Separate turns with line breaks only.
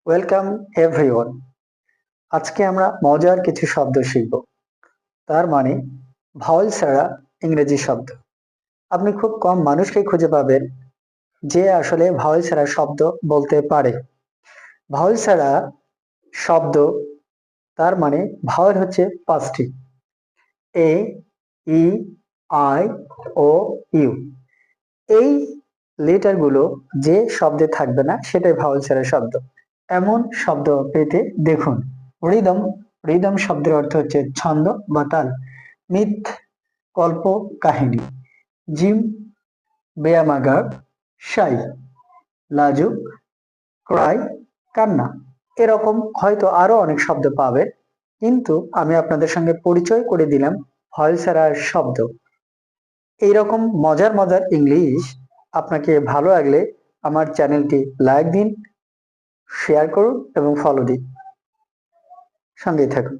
Welcome everyone. আজকে আমরা মজার কিছু শব্দ শিখব। তার মানে ভাওয়েল ছাড়া ইংরেজি শব্দ। আপনি খুব কম মানুষকে খুঁজে পাবেন যে আসলে ভাওয়েল ছাড়া শব্দ বলতে পারে। ভাওয়েল ছাড়া শব্দ তার মানে ভাওয়েল হচ্ছে পাঁচটি: এ, ই, আই, ও, ইউ। এই লেটারগুলো যে শব্দে থাকবে না সেটাই ভাওয়েল ছাড়া শব্দ। এমন শব্দ পেতে দেখুন: রিদম। রিদম শব্দের অর্থ হচ্ছে ছন্দ বা তাল। মিথ, কল্প, কাহিনী। জিম, বেয়ামাগার, সাই, লাজুক, ক্রাই, কান্না। এরকম হয়তো আরো অনেক শব্দ পাবেন, কিন্তু আমি আপনাদের সঙ্গে পরিচয় করে দিলাম ভয়েল ছাড়া শব্দ। এইরকম মজার মজার ইংলিশ আপনাকে ভালো লাগলে আমার চ্যানেলটি লাইক দিন, শেয়ার করুন এবং ফলো দিন। সঙ্গেই থাকুন।